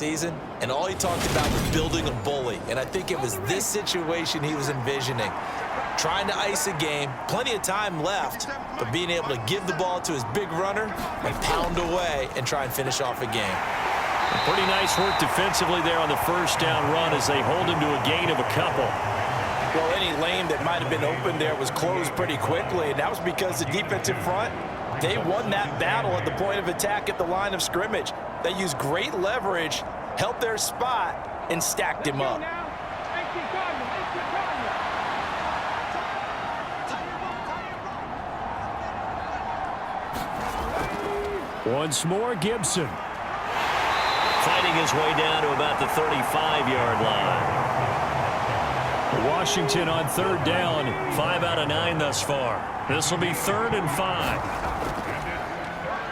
season, and all he talked about was building a bully. And I think it was this situation he was envisioning. Trying to ice a game, plenty of time left, but being able to give the ball to his big runner and pound away and try and finish off a game. Pretty nice work defensively there on the first down run as they hold him to a gain of a couple. Well, any lane that might have been open there was closed pretty quickly, and that was because the defensive front, they won that battle at the point of attack at the line of scrimmage. They used great leverage, held their spot, and stacked him up. Once more, Gibson. Fighting his way down to about the 35-yard line. Washington on third down, 5 out of 9 thus far. This will be 3rd and 5.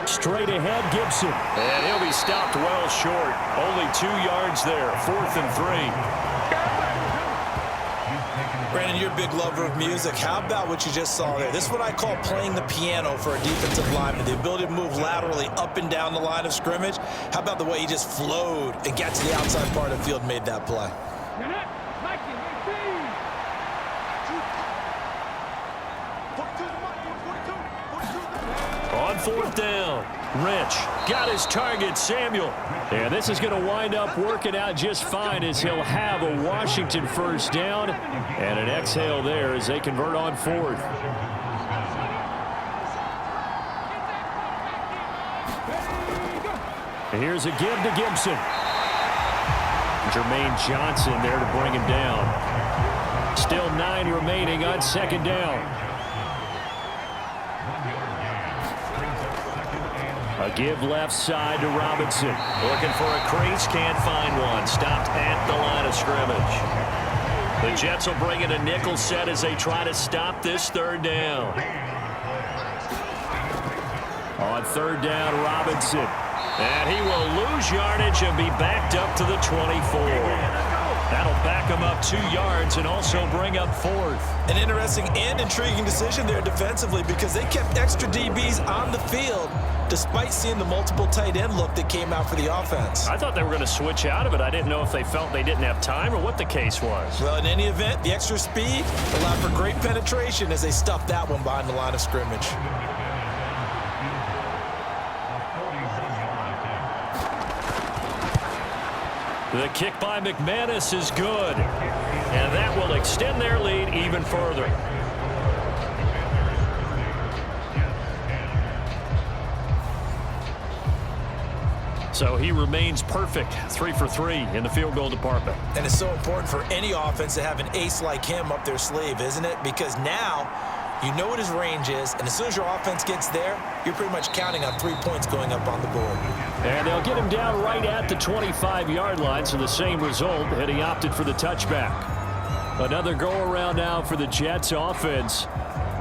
Straight ahead, Gibson. And he'll be stopped well short. Only 2 yards there, 4th and 3. Brandon, you're a big lover of music. How about what you just saw there? This is what I call playing the piano for a defensive lineman. The ability to move laterally up and down the line of scrimmage. How about the way he just flowed and got to the outside part of the field and made that play? On 4th down, Rich got his target, Samuel. And this is going to wind up working out just fine as he'll have a Washington first down and an exhale there as they convert on 4th. And here's a give to Gibson. Jermaine Johnson there to bring him down. Still 9 remaining on 2nd down. A give left side to Robinson. Looking for a crease, can't find one. Stopped at the line of scrimmage. The Jets will bring in a nickel set as they try to stop this 3rd down. On 3rd down, Robinson. And he will lose yardage and be backed up to the 24. That'll back him up 2 yards and also bring up 4th. An interesting and intriguing decision there defensively because they kept extra DBs on the field despite seeing the multiple tight end look that came out for the offense. I thought they were going to switch out of it. I didn't know if they felt they didn't have time or what the case was. Well, in any event, the extra speed allowed for great penetration as they stuffed that one behind the line of scrimmage. The kick by McManus is good. And that will extend their lead even further. So he remains perfect, 3 for 3 in the field goal department. And it's so important for any offense to have an ace like him up their sleeve, isn't it? Because now you know what his range is, and as soon as your offense gets there, you're pretty much counting on 3 points going up on the board. And they'll get him down right at the 25-yard line, so the same result, and he opted for the touchback. Another go-around now for the Jets offense.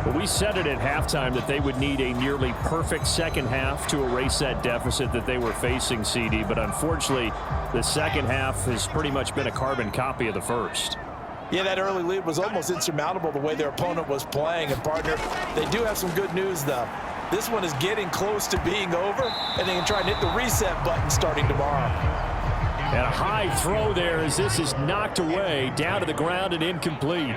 But we said it at halftime that they would need a nearly perfect second half to erase that deficit that they were facing, CD. But unfortunately, the second half has pretty much been a carbon copy of the first. Yeah, that early lead was almost insurmountable the way their opponent was playing. And, partner, they do have some good news, though. This one is getting close to being over, and they can try and hit the reset button starting tomorrow. And a high throw there as this is knocked away, down to the ground and incomplete.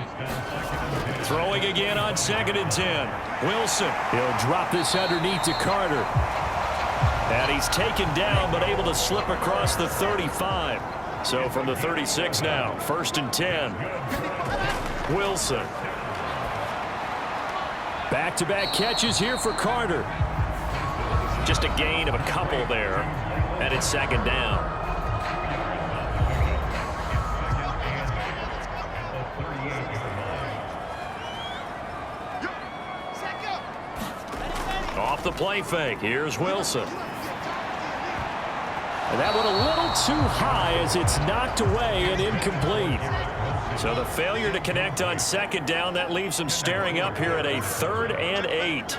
Throwing again on 2nd and 10. Wilson. He'll drop this underneath to Carter. And he's taken down but able to slip across the 35. So from the 36 now, 1st and 10. Wilson. Back-to-back catches here for Carter. Just a gain of a couple there. And it's 2nd down. Off the play fake. Here's Wilson. And that one a little too high as it's knocked away and incomplete. So the failure to connect on 2nd down, that leaves them staring up here at a 3rd and 8.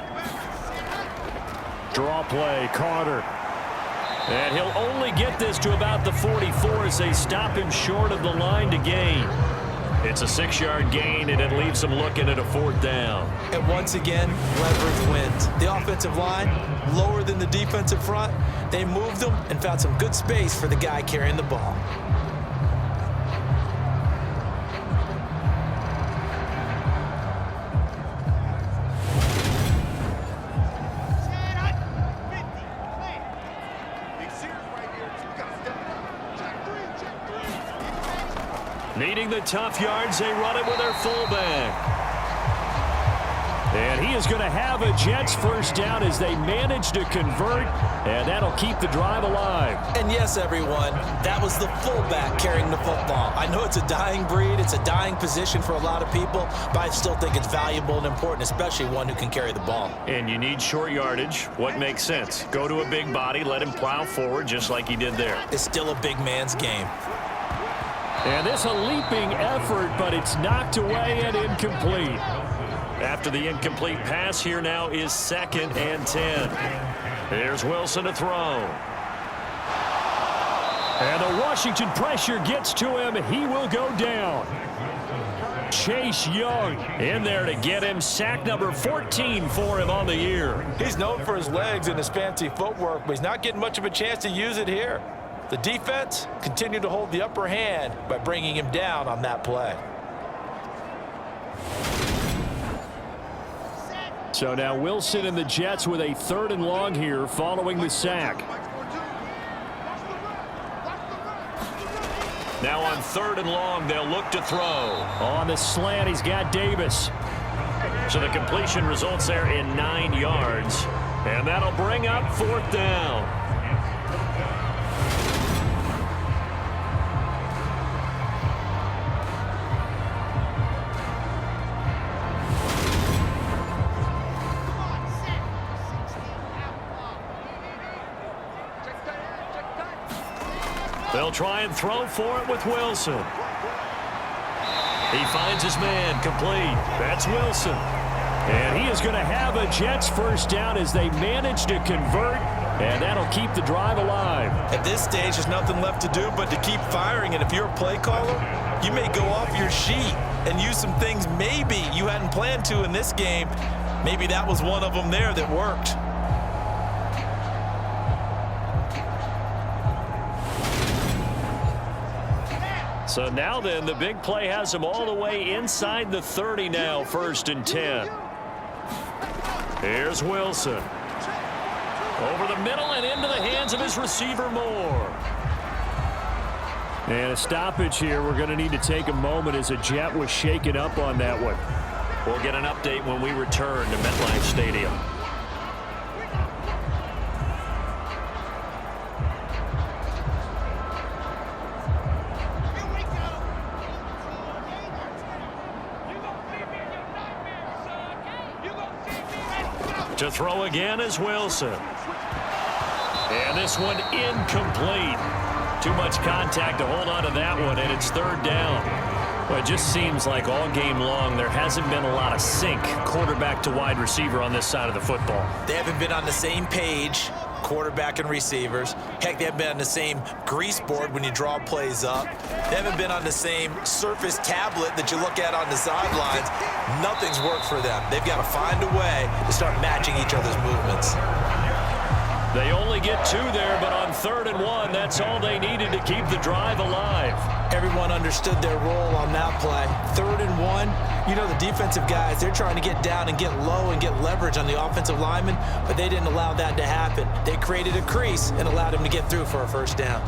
Draw play, Carter. And he'll only get this to about the 44 as they stop him short of the line to gain. It's a 6-yard gain, and it leaves them looking at a 4th down. And once again, leverage wins. The offensive line, lower than the defensive front. They moved them and found some good space for the guy carrying the ball. Needing the tough yards, they run it with their fullback. And he is going to have a Jets first down as they manage to convert, and that'll keep the drive alive. And yes, everyone, that was the fullback carrying the football. I know it's a dying breed, it's a dying position for a lot of people, but I still think it's valuable and important, especially one who can carry the ball. And you need short yardage. What makes sense? Go to a big body, let him plow forward just like he did there. It's still a big man's game. And this a leaping effort, but it's knocked away and incomplete. After the incomplete pass, here now is 2nd and 10. Here's Wilson to throw. And the Washington pressure gets to him. He will go down. Chase Young in there to get him. Sack number 14 for him on the year. He's known for his legs and his fancy footwork, but he's not getting much of a chance to use it here. The defense continued to hold the upper hand by bringing him down on that play. So now Wilson and the Jets with a 3rd and long here following the sack. Now on 3rd and long, they'll look to throw. On the slant, he's got Davis. So the completion results there in 9 yards. And that'll bring up 4th down. They'll try and throw for it with Wilson. He finds his man complete. That's Wilson. And he is going to have a Jets first down as they manage to convert, and that'll keep the drive alive. At this stage, there's nothing left to do but to keep firing, and if you're a play caller, you may go off your sheet and use some things maybe you hadn't planned to in this game. Maybe that was one of them there that worked. So now then, the big play has him all the way inside the 30 now, 1st and 10. Here's Wilson. Over the middle and into the hands of his receiver Moore. And a stoppage here. We're going to need to take a moment as a Jet was shaken up on that one. We'll get an update when we return to MetLife Stadium. To throw again is Wilson. And this one incomplete. Too much contact to hold on to that one, and it's 3rd down. Well, it just seems like all game long there hasn't been a lot of sync quarterback to wide receiver on this side of the football. They haven't been on the same page, quarterback and receivers. Heck, they haven't been on the same grease board when you draw plays up. They haven't been on the same Surface tablet that you look at on the sidelines. Nothing's worked for them. They've got to find a way to start matching each other's movements. They only get 2 there, but on 3rd and 1, that's all they needed to keep the drive alive. Everyone understood their role on that play. 3rd and 1, you know the defensive guys, they're trying to get down and get low and get leverage on the offensive lineman, but they didn't allow that to happen. They created a crease and allowed him to get through for a first down.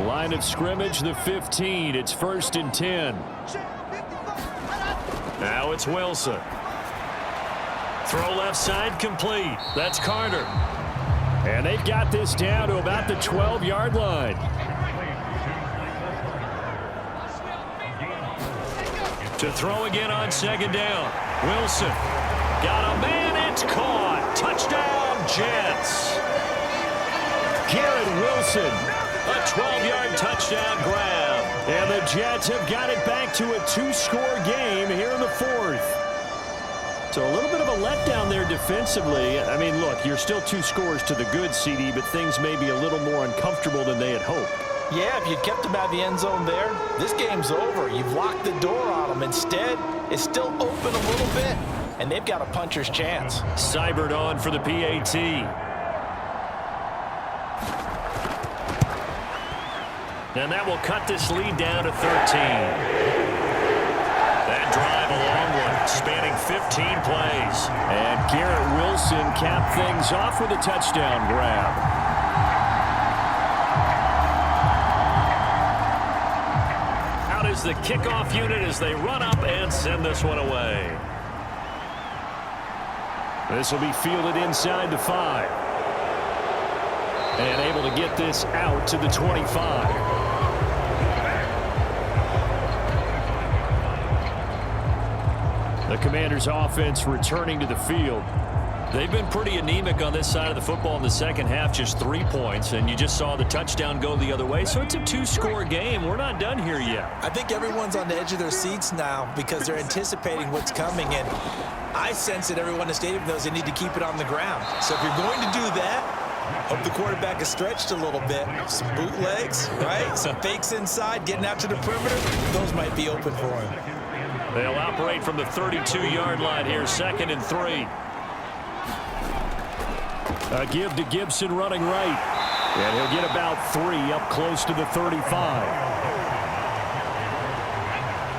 Line of scrimmage, the 15. It's 1st and 10. Now it's Wilson. Throw left side complete. That's Carter. And they've got this down to about the 12-yard line. To throw again on 2nd down. Wilson. Got a man. It's caught. Touchdown, Jets. Garrett Wilson. A 12-yard touchdown grab. And the Jets have got it back to a two-score game here in the fourth. So a little bit of a letdown there defensively. I mean, look, you're still 2 scores to the good, CD, but things may be a little more uncomfortable than they had hoped. Yeah, if you'd kept them out of the end zone there, this game's over. You've locked the door on them. Instead, it's still open a little bit, and they've got a puncher's chance. Seibert on for the PAT. And that will cut this lead down to 13. That drive, a long one, spanning 15 plays. And Garrett Wilson capped things off with a touchdown grab. Out is the kickoff unit as they run up and send this one away. This will be fielded inside the 5. And able to get this out to the 25. The Commanders' offense returning to the field. They've been pretty anemic on this side of the football in the second half, just 3 points, and you just saw the touchdown go the other way. So it's a 2-score game. We're not done here yet. I think everyone's on the edge of their seats now because they're anticipating what's coming, and I sense that everyone in the stadium knows they need to keep it on the ground. So if you're going to do that, hope the quarterback is stretched a little bit. Some bootlegs, right? Some fakes inside, getting out to the perimeter. Those might be open for him. They'll operate from the 32-yard line here, 2nd and 3. A give to Gibson running right. And he'll get about 3 up close to the 35.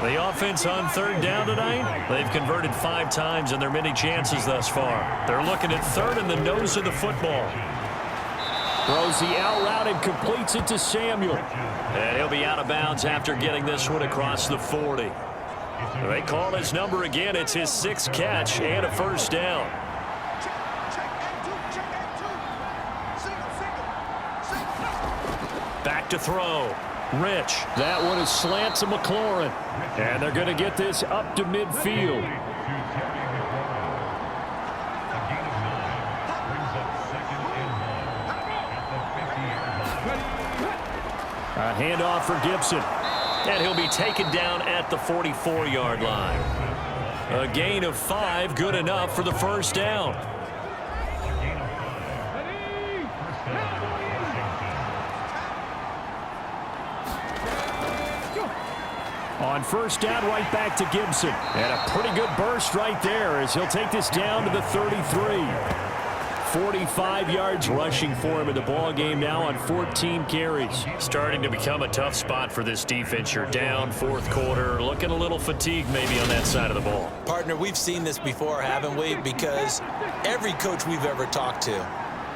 The offense on 3rd down tonight, they've converted 5 times in their many chances thus far. They're looking at 3rd in the nose of the football. Throws the out route and completes it to Samuel. And he'll be out of bounds after getting this one across the 40. They call his number again. It's his 6th catch and a 1st down. Back to throw. Rich. That one is slant to McLaurin. And they're going to get this up to midfield. A handoff for Gibson. And he'll be taken down at the 44-yard line. A gain of 5, good enough for the 1st down. On 1st down, right back to Gibson. And a pretty good burst right there as he'll take this down to the 33. 45 yards rushing for him in the ball game now on 14 carries. Starting to become a tough spot for this defense. You're down 4th quarter, looking a little fatigued maybe on that side of the ball. Partner, we've seen this before, haven't we? Because every coach we've ever talked to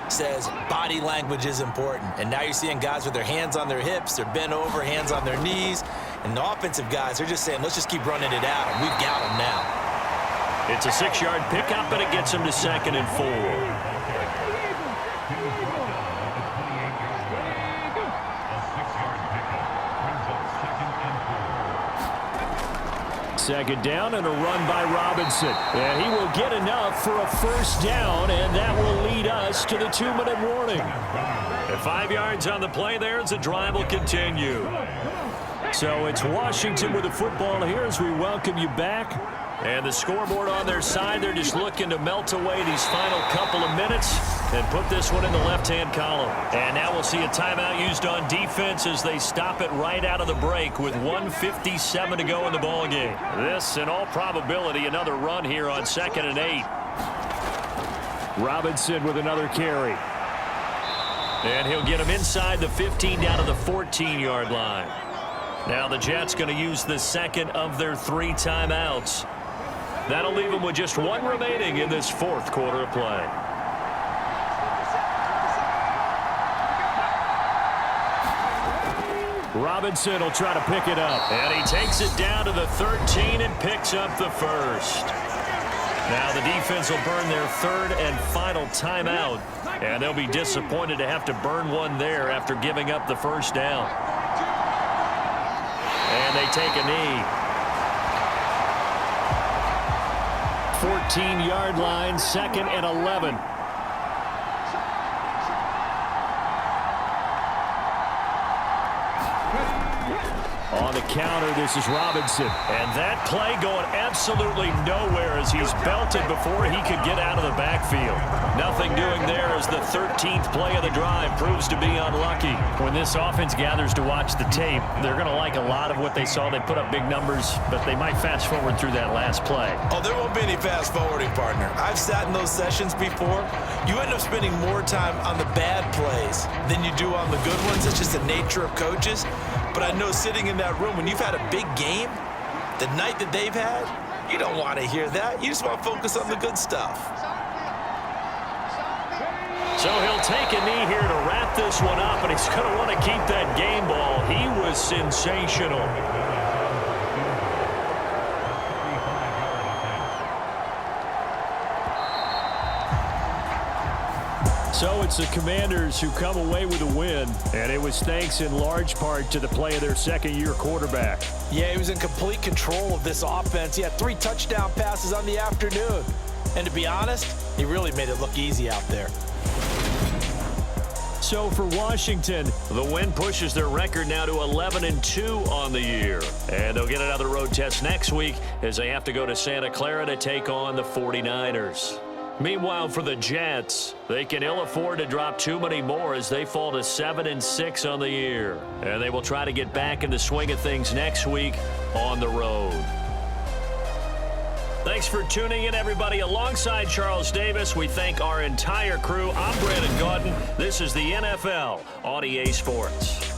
says body language is important. And now you're seeing guys with their hands on their hips, they're bent over, hands on their knees. And the offensive guys, they're just saying, let's just keep running it out, and we've got them now. It's a 6-yard pickup, and it gets him to 2nd and 4. Second down and a run by Robinson. And he will get enough for a 1st down, and that will lead us to the 2-minute warning. At 5 yards on the play there as the drive will continue. So it's Washington with the football here as we welcome you back. And the scoreboard on their side, they're just looking to melt away these final couple of minutes and put this one in the left-hand column. And now we'll see a timeout used on defense as they stop it right out of the break with 1:57 to go in the ballgame. This, in all probability, another run here on 2nd and 8. Robinson with another carry. And he'll get him inside the 15 down to the 14-yard line. Now the Jets going to use the 2nd of their 3 timeouts. That'll leave them with just 1 remaining in this 4th quarter of play. Robinson will try to pick it up. And he takes it down to the 13 and picks up the 1st. Now the defense will burn their 3rd and final timeout. And they'll be disappointed to have to burn one there after giving up the 1st down. And they take a knee. 14-yard line, 2nd and 11. counter. This is Robinson. And that play going absolutely nowhere as he's belted before he could get out of the backfield. Nothing doing there as the 13th play of the drive proves to be unlucky. When this offense gathers to watch the tape, they're going to like a lot of what they saw. They put up big numbers, but they might fast forward through that last play. Oh, there won't be any fast forwarding, partner. I've sat in those sessions before. You end up spending more time on the bad plays than you do on the good ones. It's just the nature of coaches. But I know sitting in that room, when you've had a big game, the night that they've had, you don't want to hear that. You just want to focus on the good stuff. So he'll take a knee here to wrap this one up, and he's going to want to keep that game ball. He was sensational. So it's the Commanders who come away with a win, and it was thanks in large part to the play of their second-year quarterback. Yeah, he was in complete control of this offense. He had 3 touchdown passes on the afternoon. And to be honest, he really made it look easy out there. So for Washington, the win pushes their record now to 11-2 on the year. And they'll get another road test next week as they have to go to Santa Clara to take on the 49ers. Meanwhile, for the Jets, they can ill afford to drop too many more as they fall to 7-6 on the year. And they will try to get back in the swing of things next week on the road. Thanks for tuning in, everybody. Alongside Charles Davis, we thank our entire crew. I'm Brandon Gaudin. This is the NFL on EA Sports.